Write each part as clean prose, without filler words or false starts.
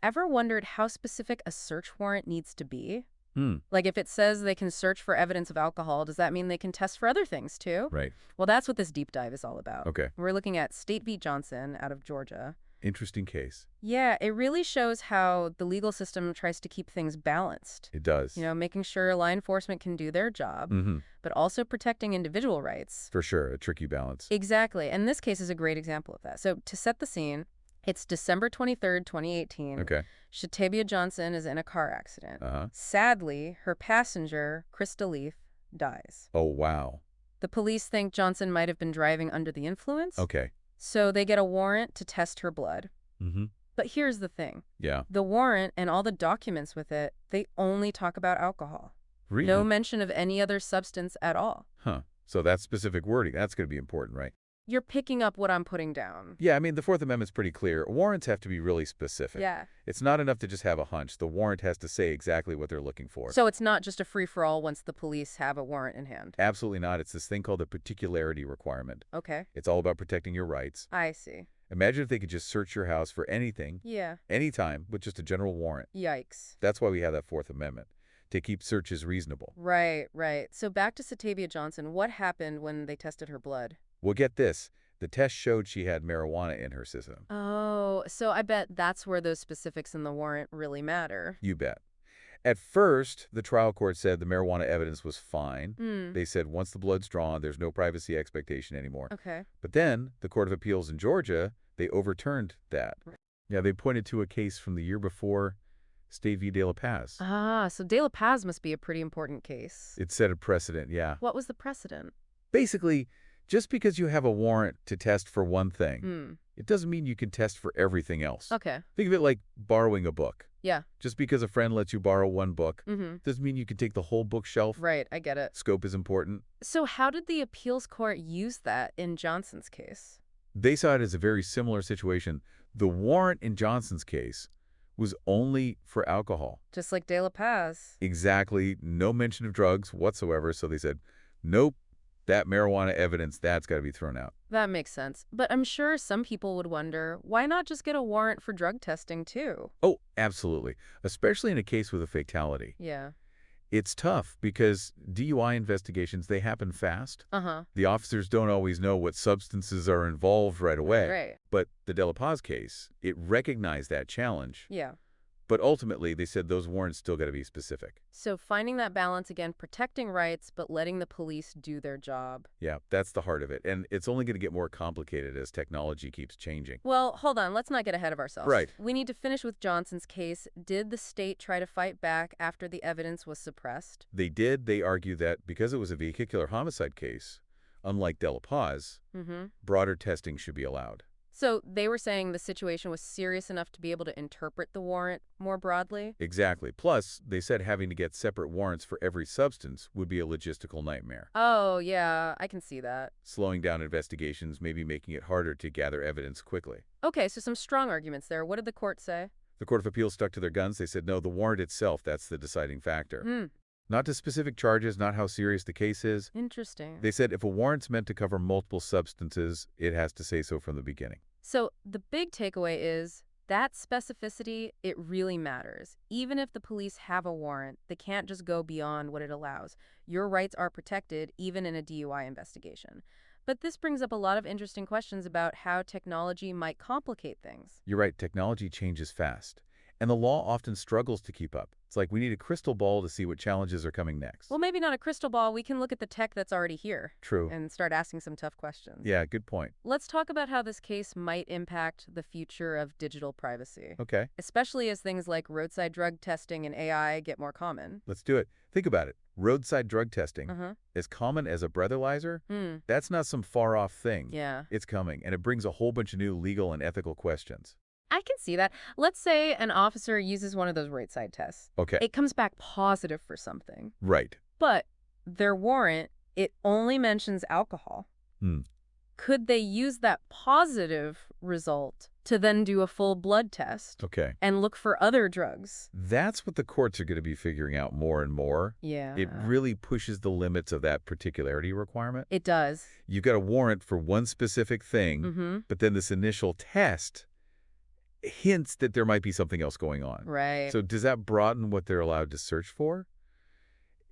ever wondered how specific a search warrant needs to be? Hmm. Like if it says they can search for evidence of alcohol, does that mean they can test for other things too? Right. Well, that's what this deep dive is all about. Okay. We're looking at State v. Johnson out of Georgia. Interesting case. Yeah, it really shows how the legal system tries to keep things balanced. It does. Making sure law enforcement can do their job, but also protecting individual rights. For sure. A tricky balance. Exactly. And this case is a great example of that. So to set the scene, it's December 23rd, 2018. Okay. Shatavia Johnson is in a car accident. Uh-huh. Sadly, her passenger, Krista Leaf, dies. Oh, wow. The police think Johnson might have been driving under the influence. Okay. So they get a warrant to test her blood. Mm-hmm. But here's the thing. Yeah. The warrant and all the documents with it, they only talk about alcohol. Really? No mention of any other substance at all. Huh. So that specific wording, that's going to be important, right? You're picking up what I'm putting down. Yeah, I mean, the Fourth Amendment's pretty clear. Warrants have to be really specific. Yeah. It's not enough to just have a hunch. The warrant has to say exactly what they're looking for. So it's not just a free-for-all once the police have a warrant in hand. Absolutely not. It's this thing called the particularity requirement. Okay. It's all about protecting your rights. I see. Imagine if they could just search your house for anything, Yeah. anytime, with just a general warrant. Yikes. That's why we have that Fourth Amendment, to keep searches reasonable. Right, right. So back to Shatavia Johnson. What happened when they tested her blood? Well, get this. The test showed she had marijuana in her system. Oh, so I bet that's where those specifics in the warrant really matter. You bet. At first, the trial court said the marijuana evidence was fine. They said once the blood's drawn, there's no privacy expectation anymore. Okay. But then, the Court of Appeals in Georgia, they overturned that. Yeah, they pointed to a case from the year before, State v. De La Paz. Ah, so De La Paz must be a pretty important case. It set a precedent, yeah. What was the precedent? Basically, just because you have a warrant to test for one thing, it doesn't mean you can test for everything else. Okay. Think of it like borrowing a book. Yeah. Just because a friend lets you borrow one book doesn't mean you can take the whole bookshelf. Right, I get it. Scope is important. So how did the appeals court use that in Johnson's case? They saw it as a very similar situation. The warrant in Johnson's case was only for alcohol. Just like De La Paz. Exactly. No mention of drugs whatsoever. So they said, nope, that marijuana evidence, that's got to be thrown out. That makes sense. But I'm sure some people would wonder, why not just get a warrant for drug testing too? Oh, absolutely. Especially in a case with a fatality. Yeah. It's tough because DUI investigations, they happen fast. Uh-huh. The officers don't always know what substances are involved right away. Right. But the De La Paz case, it recognized that challenge. Yeah. But ultimately, they said those warrants still got to be specific. So finding that balance again, protecting rights, but letting the police do their job. Yeah, that's the heart of it. And it's only going to get more complicated as technology keeps changing. Well, hold on. Let's not get ahead of ourselves. Right. We need to finish with Johnson's case. Did the state try to fight back after the evidence was suppressed? They did. They argued that because it was a vehicular homicide case, unlike De La Paz, broader testing should be allowed. So they were saying the situation was serious enough to be able to interpret the warrant more broadly? Exactly. Plus, they said having to get separate warrants for every substance would be a logistical nightmare. Oh, yeah, I can see that. Slowing down investigations, maybe making it harder to gather evidence quickly. Okay, so some strong arguments there. What did the court say? The Court of Appeals stuck to their guns. They said, no, the warrant itself, that's the deciding factor. Not to specific charges, not how serious the case is. Interesting. They said if a warrant's meant to cover multiple substances, it has to say so from the beginning. So the big takeaway is that specificity, it really matters. Even if the police have a warrant, they can't just go beyond what it allows. Your rights are protected, even in a DUI investigation. But this brings up a lot of interesting questions about how technology might complicate things. You're right, technology changes fast. And the law often struggles to keep up. It's like we need a crystal ball to see what challenges are coming next. Well, maybe not a crystal ball. We can look at the tech that's already here. True. And start asking some tough questions. Yeah, good point. Let's talk about how this case might impact the future of digital privacy. Okay. Especially as things like roadside drug testing and AI get more common. Let's do it. Think about it. Roadside drug testing, as common as a breathalyzer, that's not some far-off thing. Yeah. It's coming, and it brings a whole bunch of new legal and ethical questions. I can see that. Let's say an officer uses one of those roadside tests. Okay. It comes back positive for something. Right. But their warrant, it only mentions alcohol. Could they use that positive result to then do a full blood test Okay. and look for other drugs? That's what the courts are going to be figuring out more and more. Yeah. It really pushes the limits of that particularity requirement. It does. You've got a warrant for one specific thing, but then this initial test, hints that there might be something else going on. Right. So does that broaden what they're allowed to search for?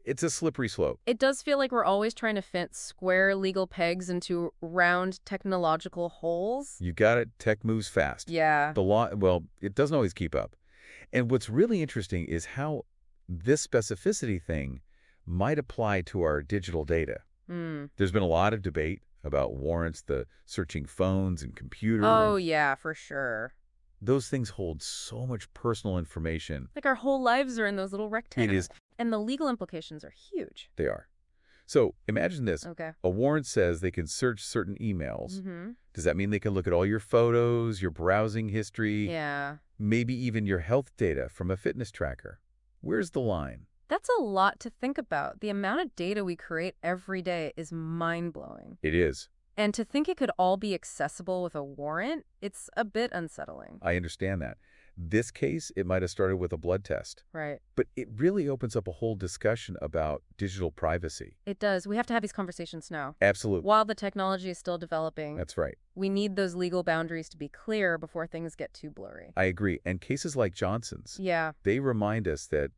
It's a slippery slope. It does feel like we're always trying to fit square legal pegs into round technological holes. You got it. Tech moves fast. Yeah. The law, well, it doesn't always keep up. And what's really interesting is how this specificity thing might apply to our digital data. Hmm. There's been a lot of debate about warrants, the searching phones and Oh, computers. yeah, for sure. Those things hold so much personal information. Like our whole lives are in those little It rectangles. is, And the legal implications are huge. they are. So imagine this. Okay. A warrant says they can search certain emails. Mm-hmm. Does that mean they can look at all your photos, your browsing history, Yeah. maybe even your health data from a fitness tracker? Where's the line? That's a lot to think about. The amount of data we create every day is mind-blowing. It is. And to think it could all be accessible with a warrant, it's a bit unsettling. I understand that. This case, it might have started with a blood test. Right. But it really opens up a whole discussion about digital privacy. It does. We have to have these conversations now. Absolutely. While the technology is still developing, That's right. we need those legal boundaries to be clear before things get too blurry. I agree. And cases like Johnson's, Yeah, they remind us that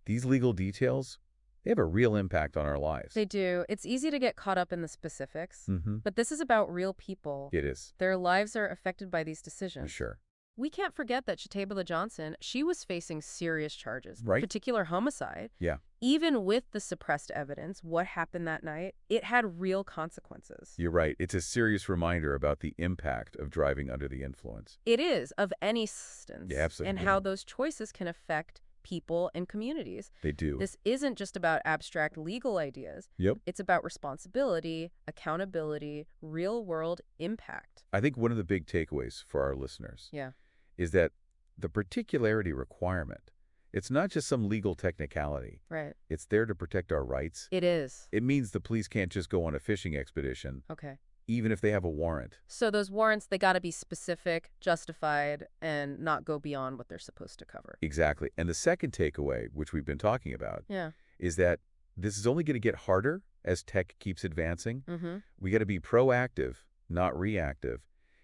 these legal details, they have a real impact on our lives. they do. It's easy to get caught up in the specifics, Mm-hmm. but this is about real people. It is. Their lives are affected by these decisions. Sure. We can't forget that Shatabula Johnson, she was facing serious charges. Right. Particular homicide. Yeah. Even with the suppressed evidence, what happened that night, it had real consequences. You're right. It's a serious reminder about the impact of driving under the influence. It is, of any substance. Yeah, absolutely. And how those choices can affect people and communities. They do. This isn't just about abstract legal ideas. Yep. It's about responsibility, accountability, real-world impact. I think one of the big takeaways for our listeners Yeah. is that the particularity requirement, it's not just some legal technicality. Right. It's there to protect our rights. It is. It means the police can't just go on a fishing expedition, Okay. even if they have a warrant. So those warrants, they got to be specific, justified, and not go beyond what they're supposed to cover. Exactly. And the second takeaway, which we've been talking about, Yeah. is that this is only going to get harder as tech keeps advancing. Mm-hmm. We got to be proactive, not reactive,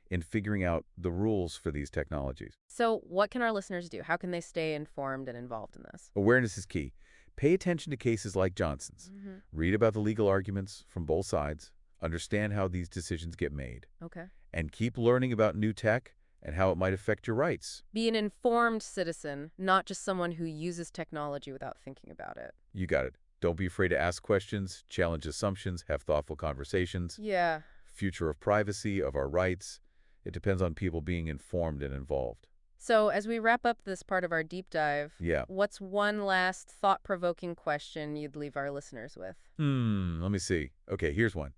in figuring out the rules for these technologies. So what can our listeners do? How can they stay informed and involved in this? Awareness is key. Pay attention to cases like Johnson's. Mm-hmm. Read about the legal arguments from both sides. Understand how these decisions get made. Okay. And keep learning about new tech and how it might affect your rights. Be an informed citizen, not just someone who uses technology without thinking about it. You got it. Don't be afraid to ask questions, challenge assumptions, have thoughtful conversations. Yeah. Future of privacy, of our rights. It depends on people being informed and involved. So as we wrap up this part of our deep dive, Yeah. what's one last thought-provoking question you'd leave our listeners with? Let me see. Okay, here's one.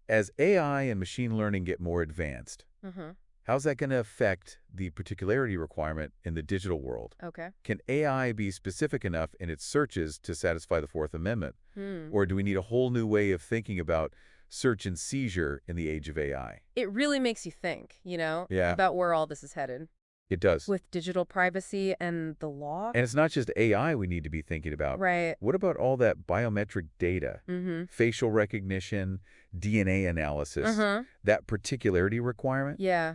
As AI and machine learning get more advanced, Mm-hmm. how's that going to affect the particularity requirement in the digital world? Okay. Can AI be specific enough in its searches to satisfy the Fourth Amendment? Or do we need a whole new way of thinking about search and seizure in the age of AI? It really makes you think, Yeah. about where all this is headed. It does. With digital privacy and the law? And it's not just AI we need to be thinking about. Right. What about all that biometric data, Mm-hmm. facial recognition, DNA analysis, Uh-huh. that particularity requirement? Yeah.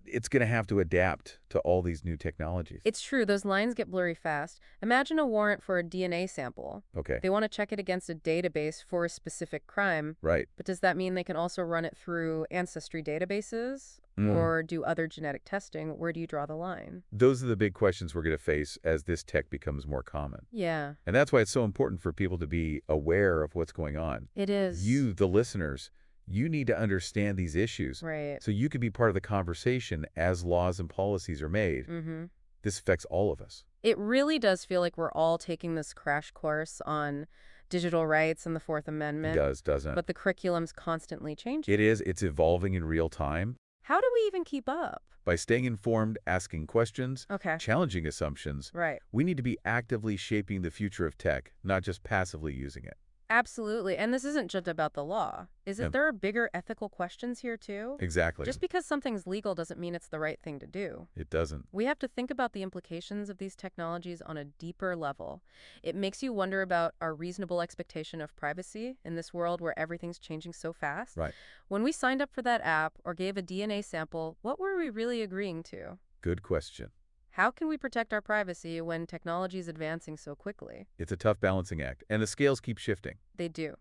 It's going to have to adapt to all these new technologies. It's true. Those lines get blurry fast. Imagine a warrant for a DNA sample. Okay, They want to check it against a database for a specific crime. right. But does that mean they can also run it through ancestry databases Mm. or do other genetic testing? Where do you draw the line? Those are the big questions we're going to face as this tech becomes more common. Yeah, And that's why it's so important for people to be aware of what's going on. it is. You, the listeners, you need to understand these issues Right. so you can be part of the conversation as laws and policies are made. Mm-hmm. This affects all of us. It really does feel like we're all taking this crash course on digital rights and the Fourth It Amendment. does, doesn't it? But the curriculum's constantly changing. It is. It's evolving in real time. How do we even keep up? By staying informed, asking questions, Okay. challenging assumptions, Right. we need to be actively shaping the future of tech, not just passively using it. Absolutely. And this isn't just about the law. Is it Yep. there are bigger ethical questions here too? Exactly. Just because something's legal doesn't mean it's the right thing to do. It doesn't. We have to think about the implications of these technologies on a deeper level. It makes you wonder about our reasonable expectation of privacy in this world where everything's changing so fast. Right. When we signed up for that app or gave a DNA sample, what were we really agreeing to? Good question. How can we protect our privacy when technology is advancing so quickly? It's a tough balancing act, and the scales keep shifting. They do.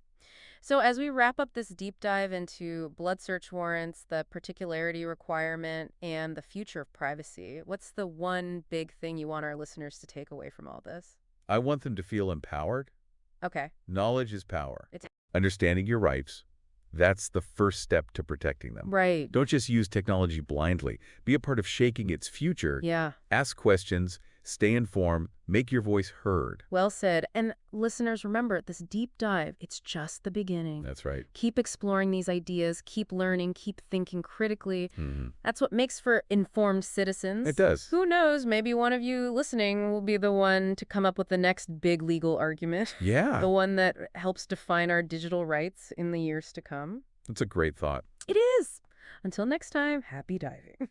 So, as we wrap up this deep dive into blood search warrants, the particularity requirement, and the future of privacy, what's the one big thing you want our listeners to take away from all this? I want them to feel empowered. Okay. Knowledge is power. It's Understanding your rights, that's the first step to protecting them. right. Don't just use technology blindly. Be a part of shaping its future. Yeah. Ask questions, stay informed, make your voice heard. Well said. And listeners, remember, this deep dive, it's just the beginning. That's right. Keep exploring these ideas, keep learning, keep thinking critically. Hmm. That's what makes for informed citizens. It does. Who knows, maybe one of you listening will be the one to come up with the next big legal argument, Yeah, the one that helps define our digital rights in the years to come. that's a great thought. It is. Until next time, happy diving.